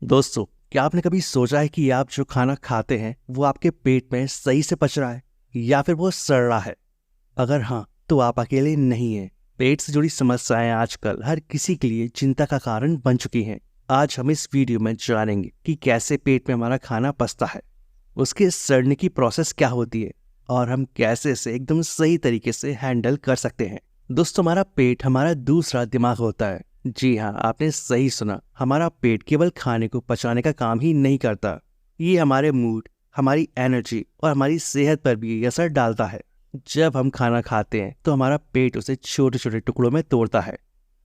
दोस्तों, क्या आपने कभी सोचा है कि आप जो खाना खाते हैं वो आपके पेट में सही से पच रहा है या फिर वो सड़ रहा है? अगर हाँ, तो आप अकेले नहीं हैं। पेट से जुड़ी समस्याएं आजकल हर किसी के लिए चिंता का कारण बन चुकी हैं। आज हम इस वीडियो में जानेंगे कि कैसे पेट में हमारा खाना पचता है, उसके सड़ने की प्रोसेस क्या होती है और हम कैसे इसे एकदम सही तरीके से हैंडल कर सकते हैं। दोस्तों, हमारा पेट हमारा दूसरा दिमाग होता है। जी हाँ, आपने सही सुना। हमारा पेट केवल खाने को पचाने का काम ही नहीं करता, ये हमारे मूड, हमारी एनर्जी और हमारी सेहत पर भी असर डालता है। जब हम खाना खाते हैं तो हमारा पेट उसे छोटे छोटे टुकड़ों में तोड़ता है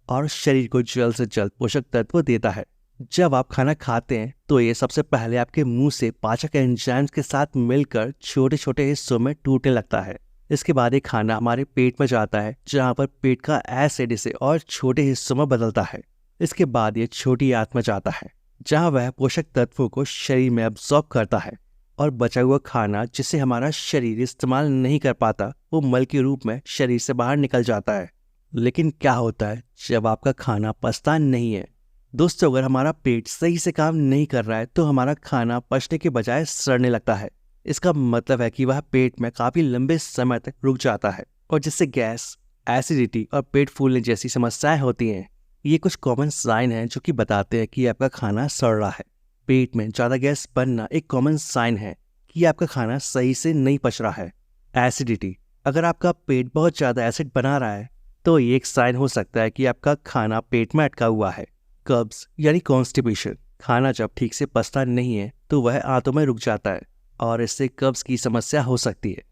और शरीर को जल्द से जल्द पोषक तत्व देता है। जब आप खाना खाते हैं तो ये सबसे पहले आपके मुंह से पाचक एंजाइम्स के साथ मिलकर छोटे छोटे हिस्सों में टूटने लगता है। इसके बाद ये खाना हमारे पेट में जाता है, जहाँ पर पेट का एसिड इसे और छोटे हिस्सों में बदलता है। इसके बाद ये छोटी आंत में जाता है, जहाँ वह पोषक तत्वों को शरीर में अब्सॉर्ब करता है और बचा हुआ खाना जिसे हमारा शरीर इस्तेमाल नहीं कर पाता, वो मल के रूप में शरीर से बाहर निकल जाता है। लेकिन क्या होता है जब आपका खाना पचता नहीं है? दोस्तों, अगर हमारा पेट सही से काम नहीं कर रहा है तो हमारा खाना पचने के बजाय सड़ने लगता है। इसका मतलब है कि वह पेट में काफी लंबे समय तक रुक जाता है और जिससे गैस, एसिडिटी और पेट फूलने जैसी समस्याएं होती हैं। ये कुछ कॉमन साइन हैं जो कि बताते हैं कि आपका खाना सड़ रहा है। पेट में ज्यादा गैस बनना एक कॉमन साइन है कि आपका खाना सही से नहीं पच रहा है। एसिडिटी, अगर आपका पेट बहुत ज्यादा एसिड बना रहा है तो ये एक साइन हो सकता है कि आपका खाना पेट में अटका हुआ है। कब्ज यानी कॉन्स्टिपेशन, खाना जब ठीक से पचता नहीं है तो वह आंतों में रुक जाता है और इससे कब्ज की समस्या हो सकती है।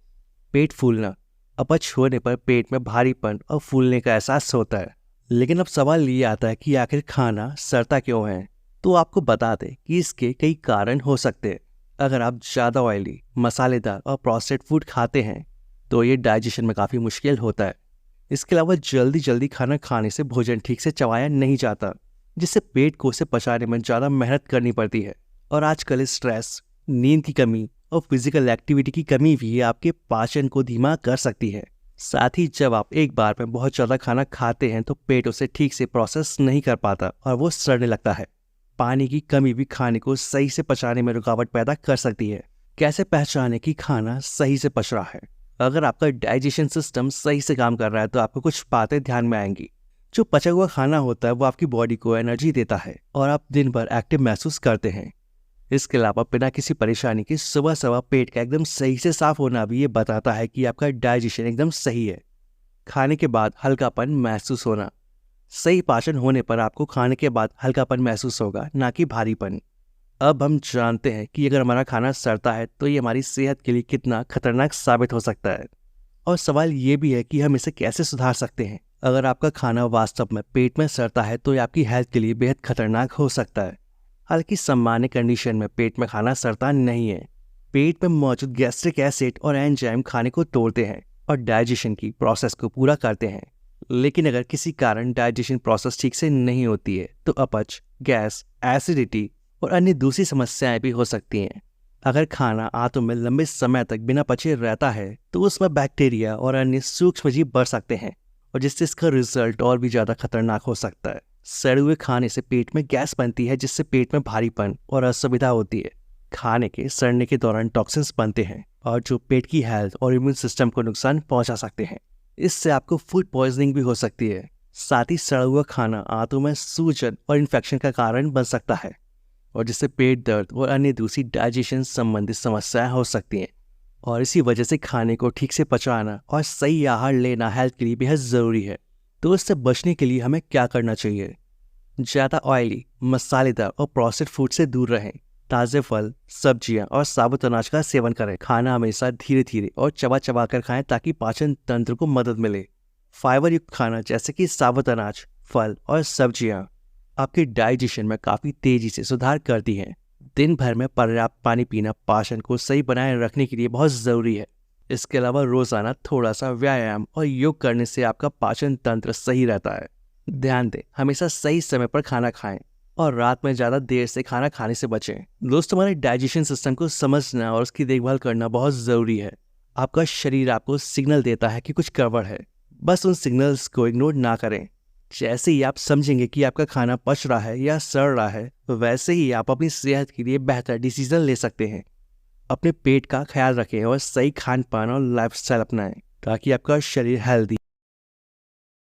पेट फूलना, अपच होने पर पेट में भारीपन और फूलने का एहसास होता है। लेकिन अब सवाल ये आता है कि आखिर खाना सड़ता क्यों है? तो आपको बता दें कि इसके कई कारण हो सकते हैं। अगर आप ज़्यादा ऑयली, मसालेदार और प्रोसेस्ड फूड खाते हैं तो ये डाइजेशन में काफ़ी मुश्किल होता है। इसके अलावा जल्दी जल्दी खाना खाने से भोजन ठीक से चबाया नहीं जाता, जिससे पेट को उसे पचाने में ज़्यादा मेहनत करनी पड़ती है। और आजकल स्ट्रेस, नींद की कमी और फिजिकल एक्टिविटी की कमी भी आपके पाचन को धीमा कर सकती है। साथ ही जब आप एक बार में बहुत ज़्यादा खाना खाते हैं तो पेट उसे ठीक से प्रोसेस नहीं कर पाता और वो सड़ने लगता है। पानी की कमी भी खाने को सही से पचाने में रुकावट पैदा कर सकती है। कैसे पहचाने कि खाना सही से पच रहा है? अगर आपका डाइजेशन सिस्टम सही से काम कर रहा है तो आपको कुछ बातें ध्यान में आएंगी। जो पचा हुआ खाना होता है वो आपकी बॉडी को एनर्जी देता है और आप दिन भर एक्टिव महसूस करते हैं। इसके अलावा बिना किसी परेशानी के सुबह सुबह पेट का एकदम सही से साफ होना भी ये बताता है कि आपका डाइजेशन एकदम सही है। खाने के बाद हल्कापन महसूस होना, सही पाचन होने पर आपको खाने के बाद हल्कापन महसूस होगा, ना कि भारीपन। अब हम जानते हैं कि अगर हमारा खाना सड़ता है तो ये हमारी सेहत के लिए कितना खतरनाक साबित हो सकता है। और सवाल ये भी है कि हम इसे कैसे सुधार सकते हैं। अगर आपका खाना वास्तव में पेट में सड़ता है तो ये आपकी हेल्थ के लिए बेहद खतरनाक हो सकता है। हालांकि सामान्य कंडीशन में पेट में खाना सड़ता नहीं है। पेट में मौजूद गैस्ट्रिक एसिड और एंजाइम खाने को तोड़ते हैं और डाइजेशन की प्रोसेस को पूरा करते हैं। लेकिन अगर किसी कारण डाइजेशन प्रोसेस ठीक से नहीं होती है तो अपच, गैस, एसिडिटी और अन्य दूसरी समस्याएं भी हो सकती हैं। अगर खाना आंतों में लंबे समय तक बिना पचे रहता है तो उसमें बैक्टीरिया और अन्य सूक्ष्मजीव बढ़ सकते हैं और जिससे इसका रिजल्ट और भी ज़्यादा खतरनाक हो सकता है। सड़े हुए खाने से पेट में गैस बनती है, जिससे पेट में भारीपन और असुविधा होती है। खाने के सड़ने के दौरान टॉक्सिन्स बनते हैं और जो पेट की हेल्थ और इम्यून सिस्टम को नुकसान पहुंचा सकते हैं। इससे आपको फूड पॉइजनिंग भी हो सकती है। साथ ही सड़ा हुआ खाना आंतों में सूजन और इन्फेक्शन का कारण बन सकता है और जिससे पेट दर्द और अन्य दूसरी डाइजेशन संबंधित समस्याएं हो सकती हैं। और इसी वजह से खाने को ठीक से पचाना और सही आहार लेना हेल्थ के लिए बेहद ज़रूरी है। तो इससे बचने के लिए हमें क्या करना चाहिए? ज़्यादा ऑयली, मसालेदार और प्रोसेस्ड फूड से दूर रहें। ताज़े फल, सब्जियां और साबुत अनाज का सेवन करें। खाना हमेशा धीरे धीरे और चबा चबा कर खाएं ताकि पाचन तंत्र को मदद मिले। फाइबर युक्त खाना जैसे कि साबुत अनाज, फल और सब्जियां आपके डाइजेशन में काफ़ी तेजी से सुधार करती हैं। दिन भर में पर्याप्त पानी पीना पाचन को सही बनाए रखने के लिए बहुत ज़रूरी है। इसके अलावा रोज़ाना थोड़ा सा व्यायाम और योग करने से आपका पाचन तंत्र सही रहता है। ध्यान दें, हमेशा सही समय पर खाना खाएं और रात में ज़्यादा देर से खाना खाने से बचें। दोस्तों, हमारे डाइजेशन सिस्टम को समझना और उसकी देखभाल करना बहुत ज़रूरी है। आपका शरीर आपको सिग्नल देता है कि कुछ गड़बड़ है, बस उन सिग्नल्स को इग्नोर ना करें। जैसे ही आप समझेंगे कि आपका खाना पच रहा है या सड़ रहा है, वैसे ही आप अपनी सेहत के लिए बेहतर डिसीजन ले सकते हैं। अपने पेट का ख्याल रखें और सही खान पान और लाइफस्टाइल अपनाएं ताकि आपका शरीर हेल्दी